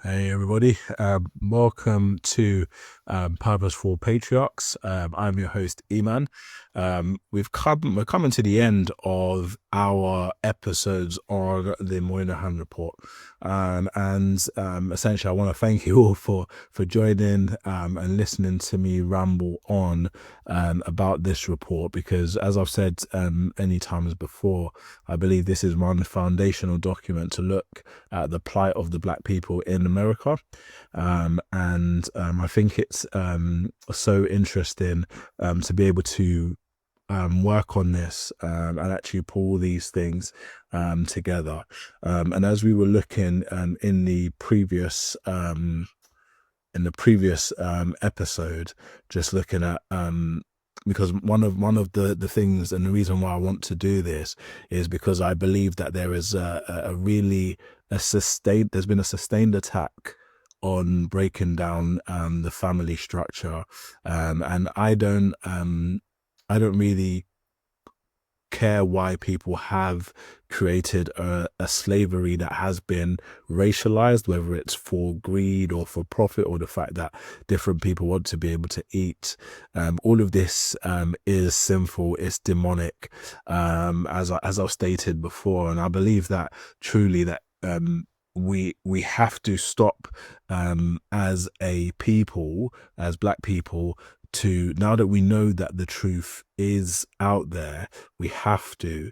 Hey everybody, welcome to Purposeful Patriarchs. I'm your host Eman. We're coming to the end of our episodes on the Moynihan report, and essentially I want to thank you all for joining and listening to me ramble on about this report, because as I've said many times before, I believe this is one foundational document to look at the plight of the black people in America. And I think it's so interesting to be able to work on this and actually pull these things together. And as we were looking in the previous episode, just looking at because one of the things and the reason why I want to do this is because I believe that there is there's been a sustained attack on breaking down the family structure, and I don't really care why people have created a slavery that has been racialized, whether it's for greed or for profit or the fact that different people want to be able to eat. All of this is sinful, it's demonic, as I've stated before, and I believe that truly that we have to stop as a people, as black people, to, now that we know that the truth is out there, we have to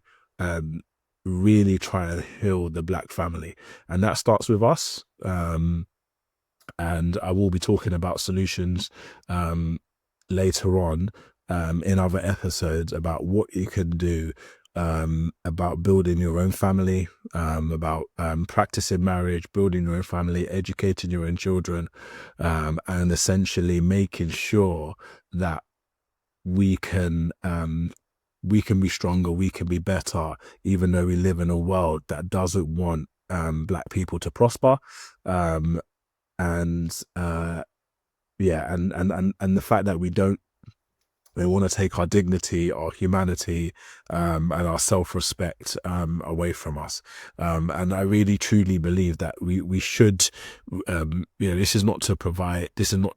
really try and heal the black family, and that starts with us. And I will be talking about solutions later on in other episodes about what you can do about building your own family, about practicing marriage, building your own family, educating your own children, and essentially making sure that we can be stronger, we can be better, even though we live in a world that doesn't want black people to prosper. And yeah, and the fact that we want to take our dignity, our humanity, and our self-respect away from us. And I really truly believe that we should, this is not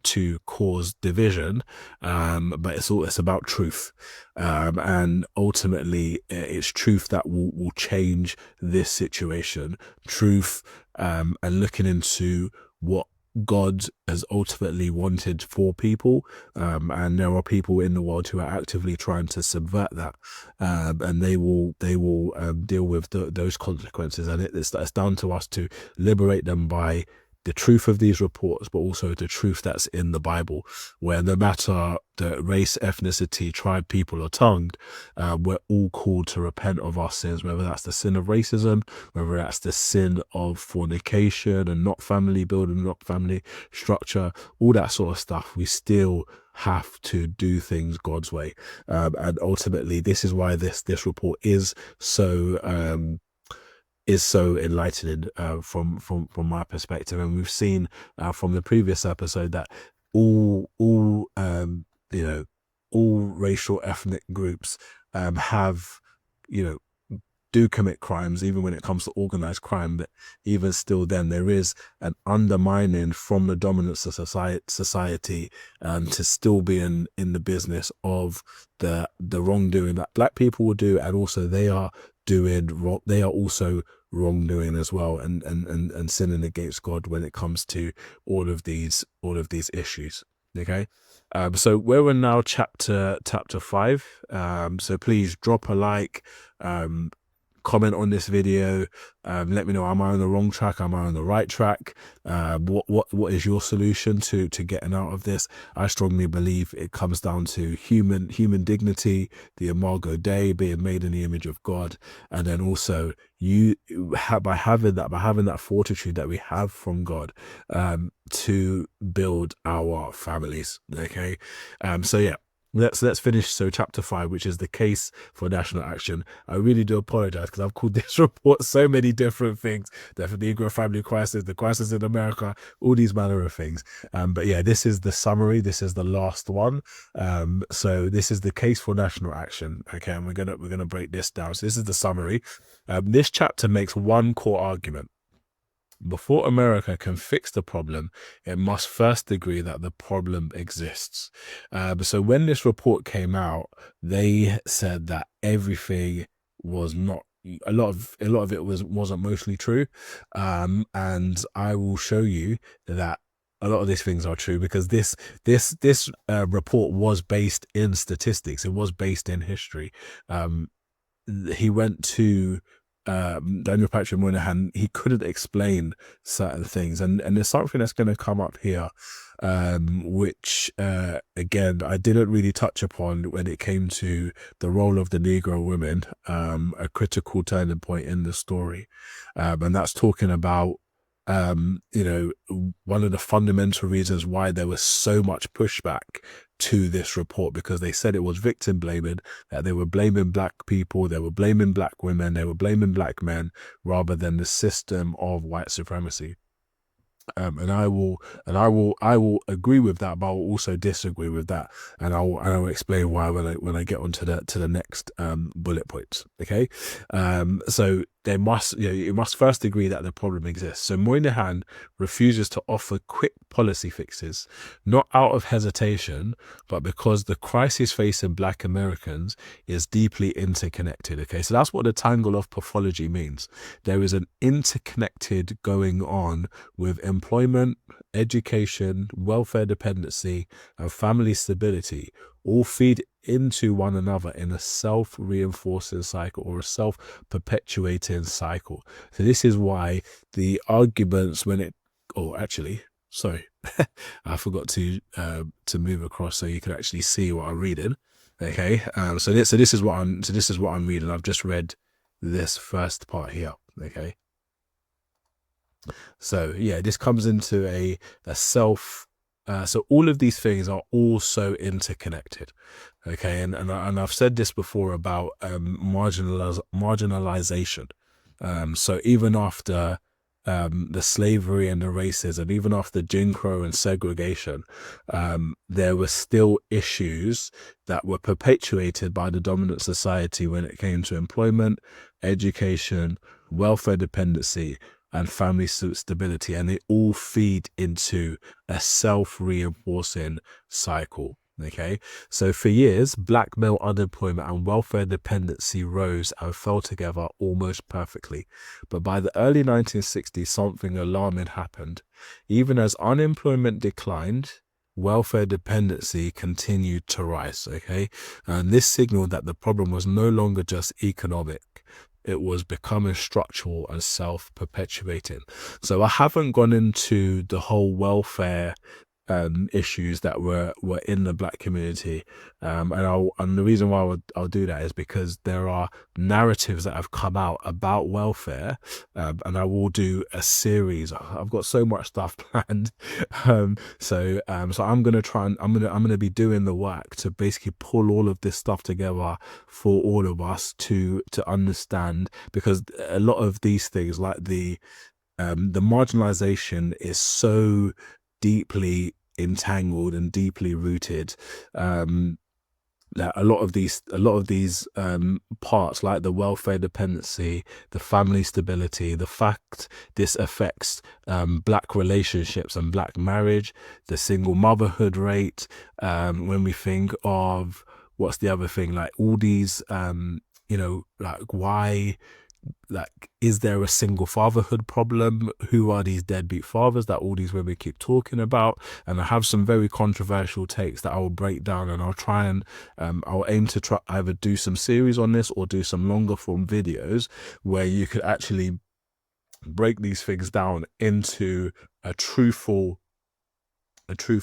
to cause division, but it's about truth. And ultimately it's truth that will change this situation. Truth, and looking into what God has ultimately wanted for people, and there are people in the world who are actively trying to subvert that, and they will deal with those consequences, and it's down to us to liberate them by the truth of these reports, but also the truth that's in the Bible, where no matter the race, ethnicity, tribe, people, or tongue, we're all called to repent of our sins, whether that's the sin of racism, whether that's the sin of fornication and not family building, not family structure, all that sort of stuff. We still have to do things God's way, and ultimately this is why this report is so enlightening from my perspective. And we've seen from the previous episode that all all racial ethnic groups have, do commit crimes, even when it comes to organized crime. But even still, then there is an undermining from the dominance of society to still be in the business of the wrongdoing that black people will do, and also they are doing wrong. They are also wrongdoing as well, and sinning against God when it comes to all of these issues. Okay, so we're in now chapter 5. So please drop a like, comment on this video, let me know, am I on the wrong track, am I on the right track, what is your solution to getting out of this? I strongly believe it comes down to human dignity, the imago Dei, being made in the image of God, and then also by having that fortitude that we have from God, to build our families. Okay, so yeah, let's finish. So chapter 5, which is the case for national action. I really do apologize because I've called this report so many different things: the Negro family crisis, the crisis in America, all these manner of things. But yeah, this is the summary. This is the last one. So this is the case for national action. Okay, and we're gonna break this down. So this is the summary. This chapter makes one core argument. before America can fix the problem, it must first agree that the problem exists. So when this report came out, they said that everything was not, a lot of it wasn't mostly true. And I will show you that a lot of these things are true, because this report was based in statistics. It was based in history. He went to Daniel Patrick Moynihan. He couldn't explain certain things, and there's something that's going to come up here, which again I didn't really touch upon when it came to the role of the Negro women, a critical turning point in the story, and that's talking about one of the fundamental reasons why there was so much pushback to this report, because they said it was victim blaming, that they were blaming black people, they were blaming black women, they were blaming black men, rather than the system of white supremacy. And I will agree with that, but I will also disagree with that, and I will explain why when I get onto the next bullet points. Okay, so it must first agree that the problem exists. So Moynihan refuses to offer quick policy fixes, not out of hesitation, but because the crisis facing black Americans is deeply interconnected. Okay, so that's what the tangle of pathology means. There is an interconnected going on with employment, education, welfare dependency, and family stability, all feed into one another in a self-reinforcing cycle, or a self-perpetuating cycle. So this is why the arguments sorry, I forgot to move across so you can actually see what I'm reading. Okay, so this is what I'm reading. I've just read this first part here. Okay. So yeah, this comes into a self. So all of these things are also interconnected. Okay, and I've said this before about marginalization. So even after the slavery and the racism, even after Jim Crow and segregation, there were still issues that were perpetuated by the dominant society when it came to employment, education, welfare dependency, and family stability, and they all feed into a self-reinforcing cycle. Okay, so for years, black male unemployment and welfare dependency rose and fell together almost perfectly. But by the early 1960s, something alarming happened. Even as unemployment declined, welfare dependency continued to rise. Okay, and this signaled that the problem was no longer just economic. It was becoming structural and self-perpetuating. So I haven't gone into the whole welfare issues that were in the black community, and the reason why I'll do that is because there are narratives that have come out about welfare, and I will do a series. I've got so much stuff planned, so I'm gonna be doing the work to basically pull all of this stuff together for all of us to understand, because a lot of these things, like the marginalization, is so deeply entangled and deeply rooted, that a lot of these parts, like the welfare dependency, the family stability, the fact this affects black relationships and black marriage, the single motherhood rate, when we think of what's the other thing, like all these like why, like, is there a single fatherhood problem? Who are these deadbeat fathers that all these women keep talking about? And I have some very controversial takes that I will break down, and I'll try and I'll aim to try either do some series on this or do some longer form videos where you could actually break these things down into a truthful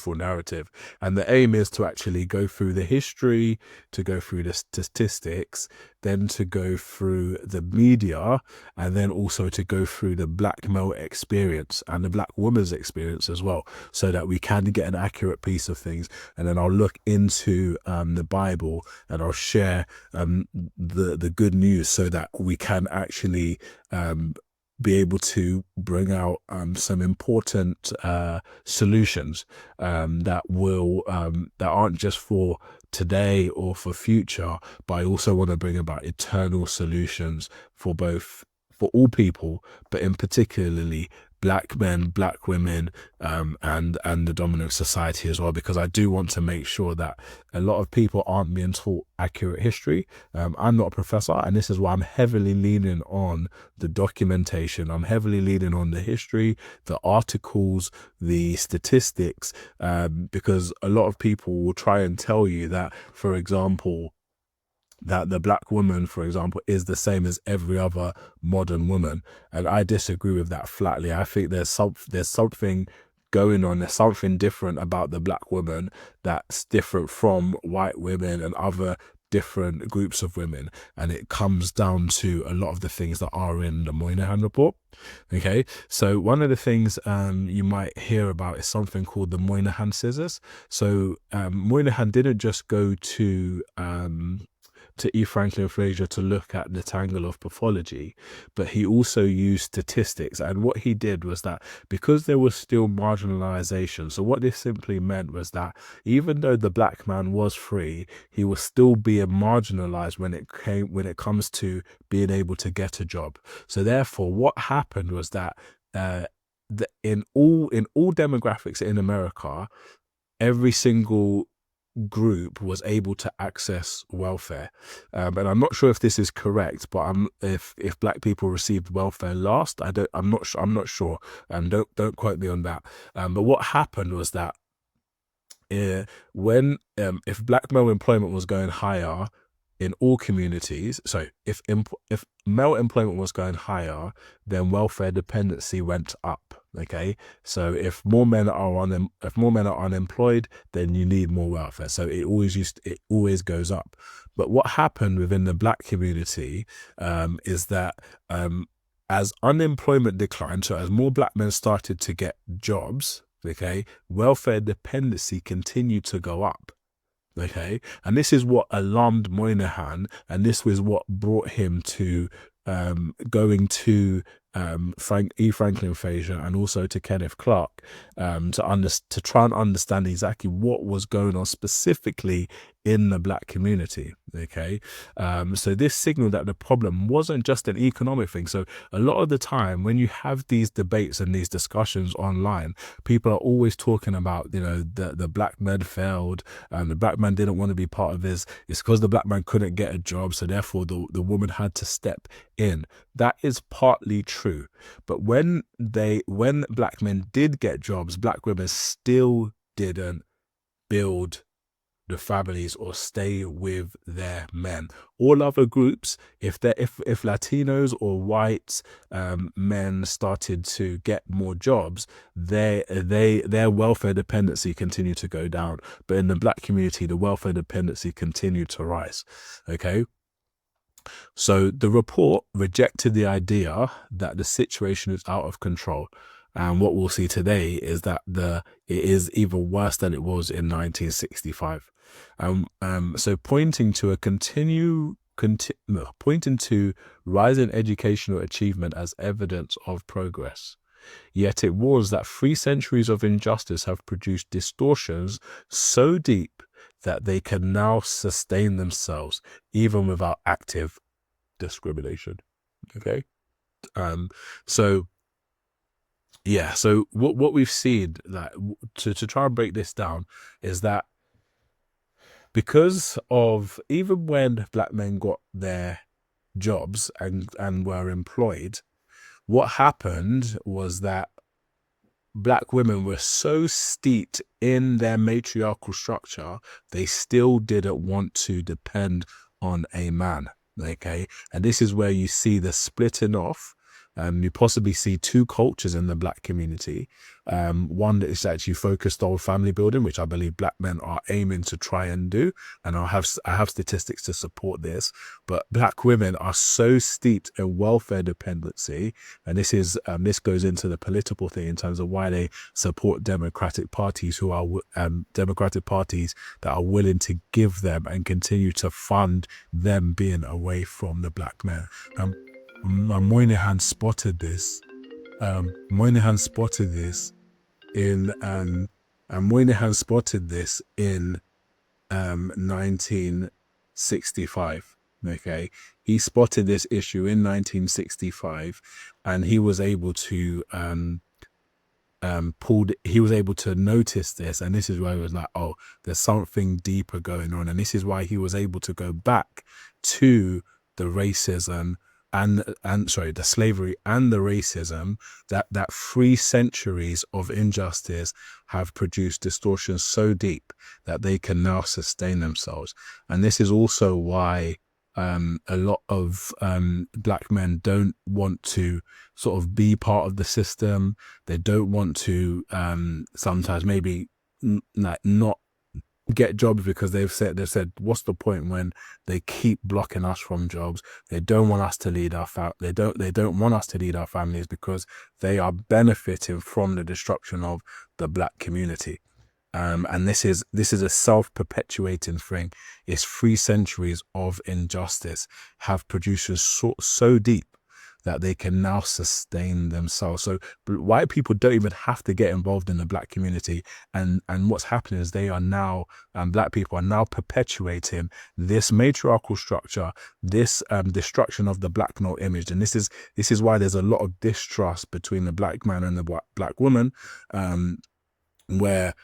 narrative. And the aim is to actually go through the history, to go through the statistics, then to go through the media, and then also to go through the black male experience and the black woman's experience as well, so that we can get an accurate piece of things. And then I'll look into the Bible, and I'll share the good news, so that we can actually be able to bring out some important solutions that aren't just for today or for future, but I also want to bring about eternal solutions for all people, but in particularly black men, black women, and the dominant society as well, because I do want to make sure that a lot of people aren't being taught accurate history. I'm not a professor, and this is why I'm heavily leaning on the documentation. I'm heavily leaning on the history, the articles, the statistics, because a lot of people will try and tell you that, for example, that the black woman, for example, is the same as every other modern woman. And I disagree with that flatly. I think there's something going on. There's something different about the black woman that's different from white women and other different groups of women. And it comes down to a lot of the things that are in the Moynihan report. Okay, so one of the things you might hear about is something called the Moynihan scissors. So Moynihan didn't just go to E. Franklin Fraser to look at the tangle of pathology, but he also used statistics. And what he did was that, because there was still marginalization, so what this simply meant was that even though the black man was free, he was still being marginalized when it comes to being able to get a job. So therefore, what happened was that in all demographics in America, every single group was able to access welfare, and I'm not sure if this is correct, but if black people received welfare last, I'm not sure, and don't quote me on that, but what happened was that when if black male employment was going higher in all communities, so if male employment was going higher, then welfare dependency went up. Okay, so if more men are unemployed, then you need more welfare. So it always goes up. But what happened within the black community is that as unemployment declined, so as more black men started to get jobs, okay, welfare dependency continued to go up. Okay, and this is what alarmed Moynihan, and this was what brought him to going to Franklin Fraser and also to Kenneth Clark to try and understand exactly what was going on specifically in the black community. Okay, so this signaled that the problem wasn't just an economic thing. So a lot of the time when you have these debates and these discussions online, people are always talking about, the black man failed and the black man didn't want to be part of this. It's because the black man couldn't get a job, so therefore the woman had to step in. That is partly true, but when black men did get jobs, black women still didn't build the families or stay with their men. All other groups, if Latinos or white men started to get more jobs, their welfare dependency continued to go down. But in the black community, the welfare dependency continued to rise. Okay. So the report rejected the idea that the situation is out of control. And what we'll see today is that it is even worse than it was in 1965. So pointing to rising educational achievement as evidence of progress. Yet it was that 3 centuries of injustice have produced distortions so deep that they can now sustain themselves even without active discrimination. Okay. So what we've seen, that to try and break this down, is that because of, even when black men got their jobs and were employed, what happened was that black women were so steeped in their matriarchal structure, they still didn't want to depend on a man. Okay, and this is where you see the splitting off. You possibly see 2 cultures in the black community. One that is actually focused on family building, which I believe black men are aiming to try and do, and I have statistics to support this. But black women are so steeped in welfare dependency, and this goes into the political thing in terms of why they support democratic parties that are willing to give them and continue to fund them being away from the black man. Moynihan spotted this. Moynihan spotted this in 1965. Okay, he spotted this issue in 1965, and he was able to he was able to notice this, and this is why he was like, oh, there's something deeper going on. And this is why he was able to go back to the racism and sorry, the slavery and the racism, that 3 centuries of injustice have produced distortions so deep that they can now sustain themselves. And this is also why a lot of black men don't want to sort of be part of the system. They don't want to sometimes maybe not get jobs, because they've said what's the point when they keep blocking us from jobs? They don't want us to lead they don't want us to lead our families, because they are benefiting from the destruction of the black community. And this is a self-perpetuating thing. It's 3 centuries of injustice have produced so deep that they can now sustain themselves. So white people don't even have to get involved in the black community. And what's happening is they are now, black people are now perpetuating this matriarchal structure, this destruction of the black male image. And this is why there's a lot of distrust between the black man and the black woman, where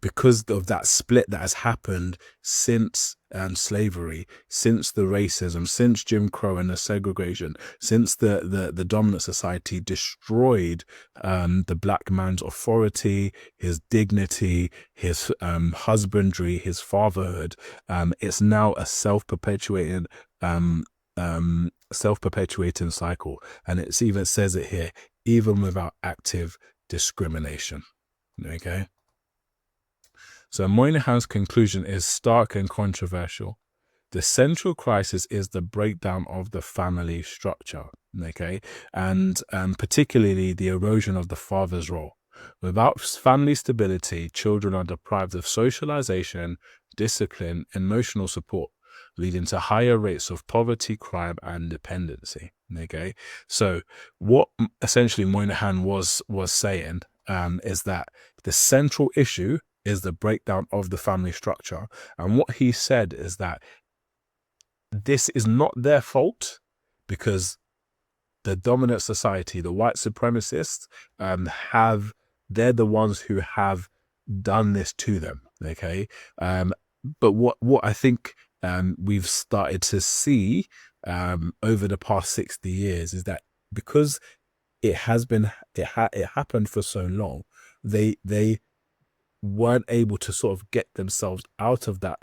because of that split that has happened since slavery, since the racism, since Jim Crow and the segregation, since the dominant society destroyed the black man's authority, his dignity, his husbandry, his fatherhood. It's now a self-perpetuating cycle, and it even says it here, even without active discrimination. Okay. So Moynihan's conclusion is stark and controversial. The central crisis is the breakdown of the family structure, okay, and particularly the erosion of the father's role. Without family stability, children are deprived of socialization, discipline, emotional support, leading to higher rates of poverty, crime, and dependency. Okay, so what essentially Moynihan was saying is that the central issue is the breakdown of the family structure. And what he said is that this is not their fault, because the dominant society, the white supremacists, they're the ones who have done this to them. Okay. But what I think we've started to see over the past 60 years is that because it happened for so long, they weren't able to sort of get themselves out of that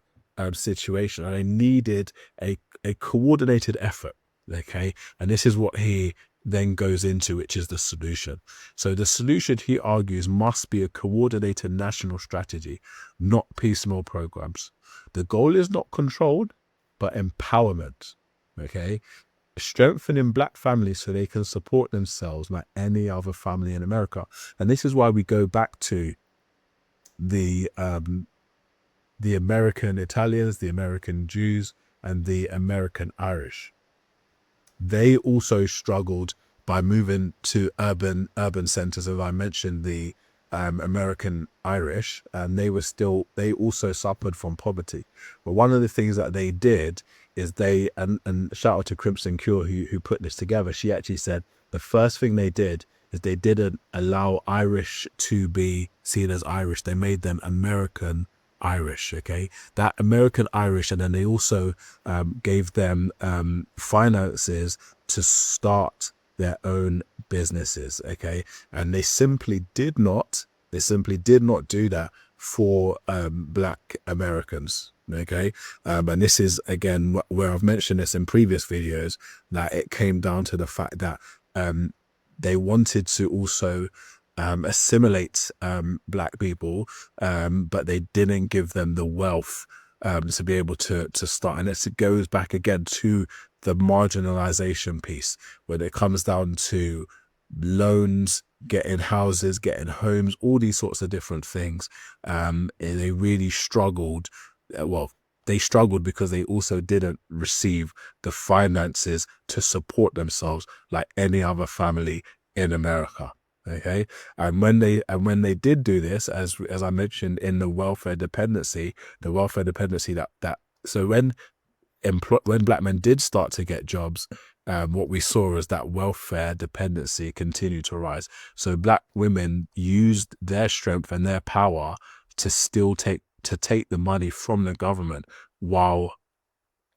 situation, and they needed a coordinated effort. Okay, and this is what he then goes into, which is the solution. So the solution, he argues, must be a coordinated national strategy, not piecemeal programs. The goal is not control, but empowerment. Okay, strengthening black families so they can support themselves like any other family in America. And this is why we go back to the American Italians, the American Jews, and the American Irish. They also struggled by moving to urban centers. As I mentioned, the American Irish, and they also suffered from poverty. But one of the things that they did is and shout out to Crimson Cure who put this together. She actually said the first thing they did is they didn't allow Irish to be seen as Irish. They made them American Irish, okay? That American Irish, and then they also gave them finances to start their own businesses, okay? And they simply did not do that for black Americans, okay? And this is, again, where I've mentioned this in previous videos, that it came down to the fact that they wanted to also assimilate black people, but they didn't give them the wealth to be able to start. And it goes back again to the marginalization piece, when it comes down to loans, getting houses, getting homes, all these sorts of different things. They really struggled. They struggled because they also didn't receive the finances to support themselves like any other family in America. Okay, and when they did do this, as I mentioned in the welfare dependency, so when black men did start to get jobs, what we saw is that welfare dependency continued to rise. So black women used their strength and their power to still take the money from the government, while,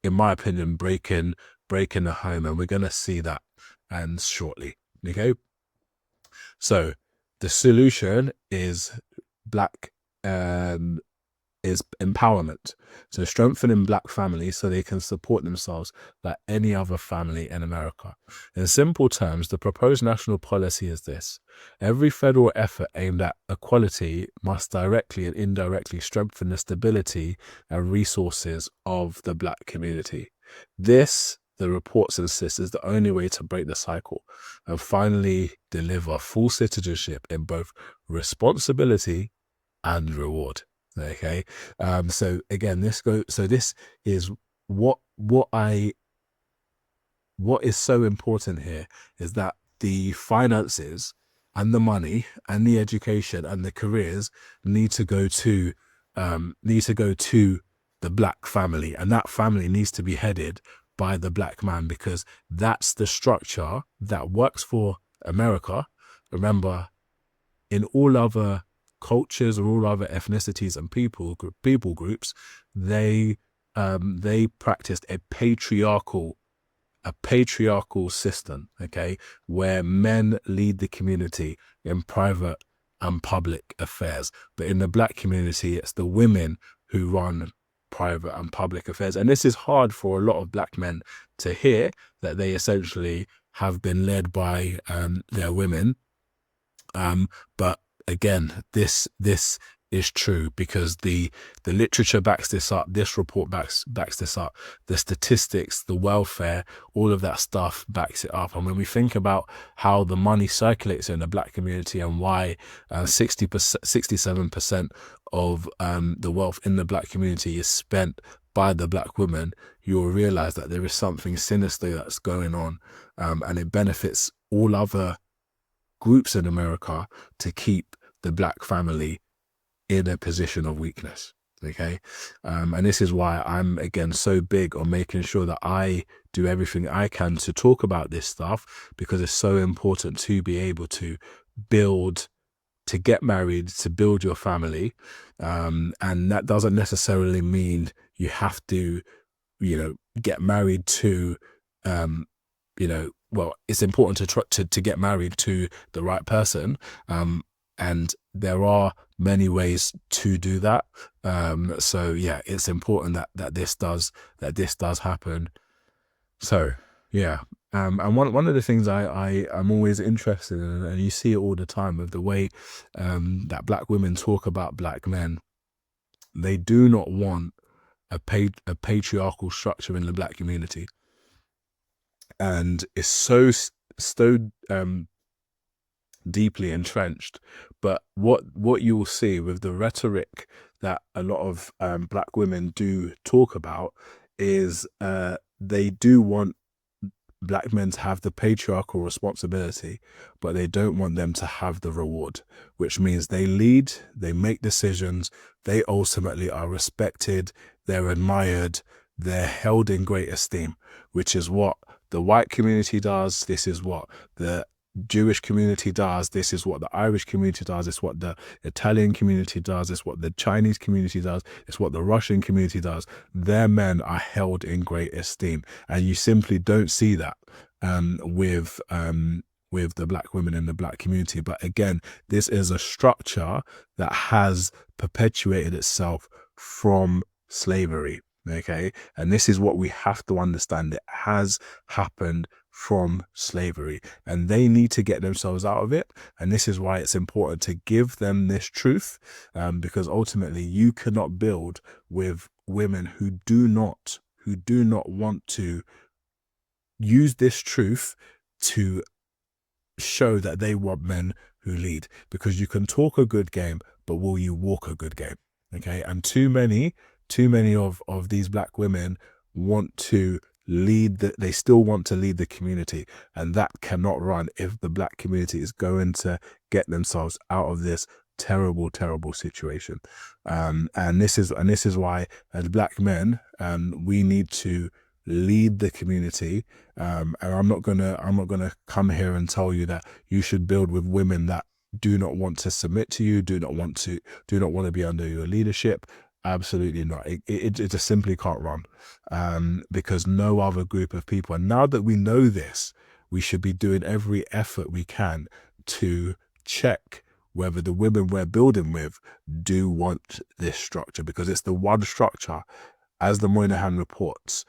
in my opinion, breaking the home. And we're going to see that and shortly. Okay. So the solution is black is empowerment. So strengthening black families so they can support themselves like any other family in America. In simple terms, the proposed national policy is this: every federal effort aimed at equality must directly and indirectly strengthen the stability and resources of the black community. This, the reports insist, is the only way to break the cycle and finally deliver full citizenship in both responsibility and reward. Okay. So again, this is what is so important here, is that the finances and the money and the education and the careers need to go to the black family, and that family needs to be headed by the black man, because that's the structure that works for America. Remember, in all other cultures or all other ethnicities and people groups, they practiced a patriarchal system, okay, where men lead the community in private and public affairs. But in the black community, it's the women who run private and public affairs. And this is hard for a lot of black men to hear, that they essentially have been led by their women. But again, this is true, because the literature backs this up. This report backs this up. The statistics, the welfare, all of that stuff backs it up. And when we think about how the money circulates in the black community and why 67% of the wealth in the black community is spent by the black woman, you'll realize that there is something sinister that's going on, and it benefits all other groups in America to keep the black family in a position of weakness. Okay. And this is why I'm, again, so big on making sure that I do everything I can to talk about this stuff, because it's so important to be able to build, to get married, to build your family. And that doesn't necessarily mean you have to, get married to, well, it's important to get married to the right person. And there are many ways to do that. So yeah, it's important that this does happen. So yeah. And one of the things I'm always interested in, and you see it all the time, with the way that black women talk about black men, they do not want a patriarchal structure in the black community. And it's so deeply entrenched. But what you will see with the rhetoric that a lot of black women do talk about is they do want black men to have the patriarchal responsibility, but they don't want them to have the reward, which means they lead, they make decisions, they ultimately are respected, they're admired, they're held in great esteem, which is what the white community does. This is what the Jewish community does. This is what the Irish community does. It's what the Italian community does. It's what the Chinese community does. It's what the Russian community does. Their men are held in great esteem, and you simply don't see that with the black women in the black community. But again, this is a structure that has perpetuated itself from slavery. Okay, and this is what we have to understand. It has happened from slavery, and they need to get themselves out of it. And this is why it's important to give them this truth, because ultimately you cannot build with women who do not want to use this truth to show that they want men who lead. Because you can talk a good game, but will you walk a good game? Okay, and too many of these black women want to lead, they still want to lead the community, and that cannot run if the black community is going to get themselves out of this terrible situation. And this is why, as black men, we need to lead the community. And I'm not gonna come here and tell you that you should build with women that do not want to submit to you, do not want to be under your leadership. Absolutely not. It just simply can't run, because no other group of people. And now that we know this, we should be doing every effort we can to check whether the women we're building with do want this structure, because it's the one structure, as the Moynihan reports,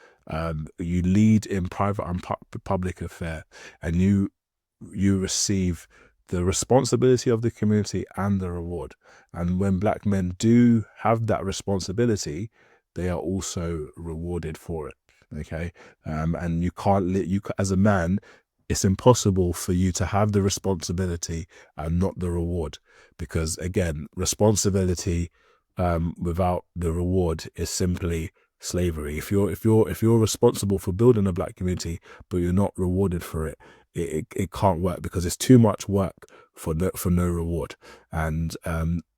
you lead in private and public affair, and you receive the responsibility of the community and the reward. And when black men do have that responsibility, they are also rewarded for it. Okay, and you can't as a man, it's impossible for you to have the responsibility and not the reward, because again, responsibility without the reward is simply slavery. If you're responsible for building a black community but you're not rewarded for it, it can't work, because it's too much work for no reward. And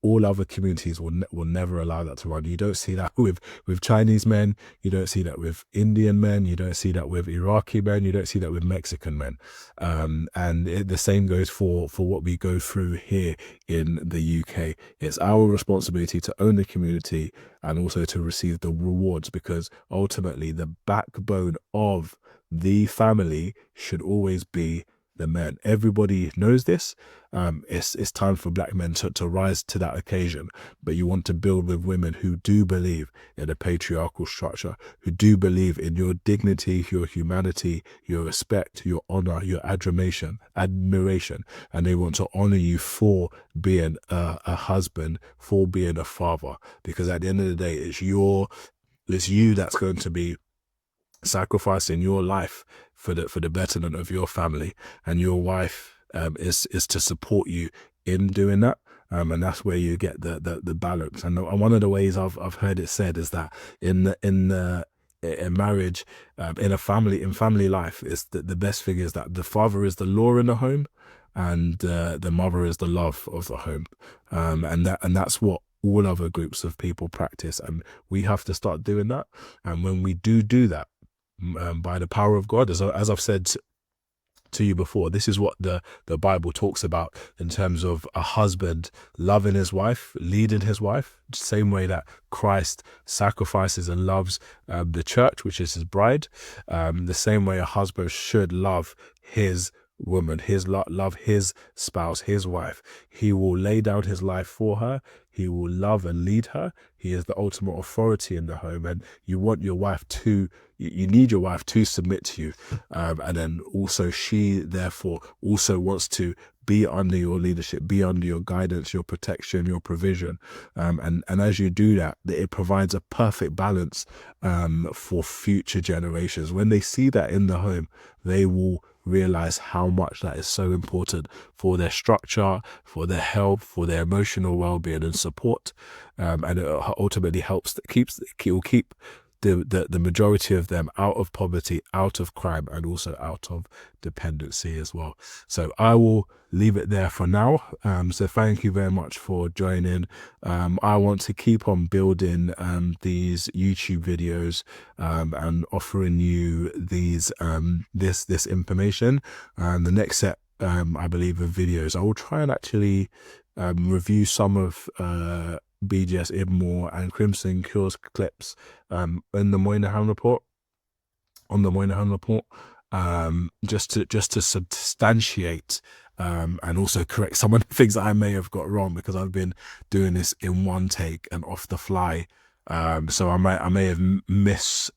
all other communities will never allow that to run. You don't see that with Chinese men, you don't see that with Indian men, you don't see that with Iraqi men, you don't see that with Mexican men. And the same goes for what we go through here in the UK. It's our responsibility to own the community and also to receive the rewards, because ultimately the backbone of the family should always be the men. Everybody knows this. It's time for black men to rise to that occasion. But you want to build with women who do believe in a patriarchal structure, who do believe in your dignity, your humanity, your respect, your honor, your admiration, and they want to honor you for being a husband, for being a father, because at the end of the day, it's you that's going to be sacrificing your life for the betterment of your family, and your wife is to support you in doing that. And that's where you get the balance. And one of the ways I've heard it said is that in marriage, in family life, is that the best thing is that the father is the law in the home, and the mother is the love of the home. And that's what all other groups of people practice, and we have to start doing that. And when we do that, by the power of God, as I've said to you before, this is what the Bible talks about in terms of a husband loving his wife, leading his wife, same way that Christ sacrifices and loves the church, which is his bride. The same way a husband should love his woman, love his spouse, his wife. He will lay down his life for her. He will love and lead her. He is the ultimate authority in the home, and you want your wife to, you need your wife to submit to you. And then also she therefore also wants to be under your leadership, be under your guidance, your protection, your provision. And as you do that, it provides a perfect balance for future generations. When they see that in the home, they will realize how much that is so important for their structure, for their health, for their emotional well-being and support. And it ultimately will keep the majority of them out of poverty, out of crime, and also out of dependency as well. So I will leave it there for now. So thank you very much for joining. I want to keep on building these YouTube videos and offering you these this information. And the next set, I believe, of videos, I will try and actually review some of BGS Ibmore and Crimson Cure's clips in the Moynihan report, just to substantiate and also correct some of the things that I may have got wrong, because I've been doing this in one take and off the fly. So I may have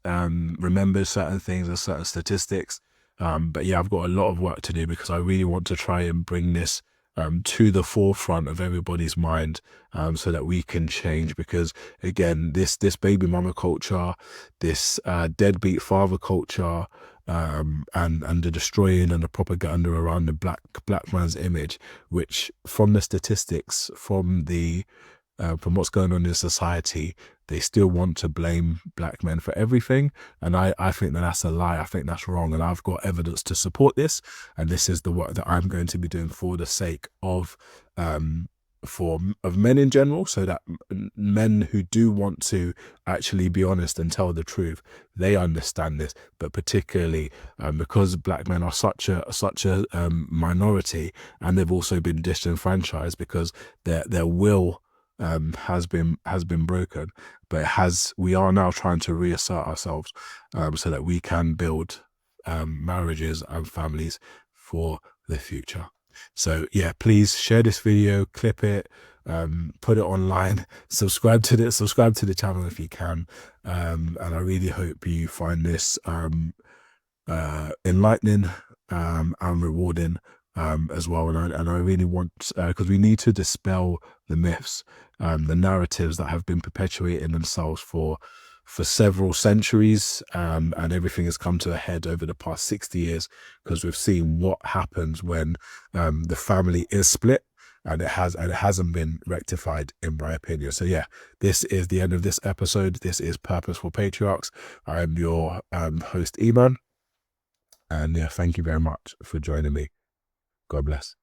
remembered certain things and certain statistics. But yeah, I've got a lot of work to do, because I really want to try and bring this to the forefront of everybody's mind, so that we can change. Because again, this baby mama culture, this deadbeat father culture, and the destroying and the propaganda around the black man's image, which from the statistics, from what's going on in society, they still want to blame black men for everything. And I think that that's a lie. I think that's wrong. And I've got evidence to support this. And this is the work that I'm going to be doing for the sake of of men in general, so that men who do want to actually be honest and tell the truth, they understand this. But particularly because black men are such a minority, and they've also been disenfranchised because their will has been broken. But we are now trying to reassert ourselves so that we can build marriages and families for the future. So yeah, please share this video, clip it, put it online, subscribe to the channel if you can, and I really hope you find this enlightening and rewarding as well. And I really want, because we need to dispel the myths, the narratives that have been perpetuating themselves for several centuries, and everything has come to a head over the past 60 years, because we've seen what happens when the family is split, and it hasn't been rectified, in my opinion. So yeah, this is the end of this episode. This is Purposeful Patriarchs. I am your host, Eman, and yeah, thank you very much for joining me. God bless.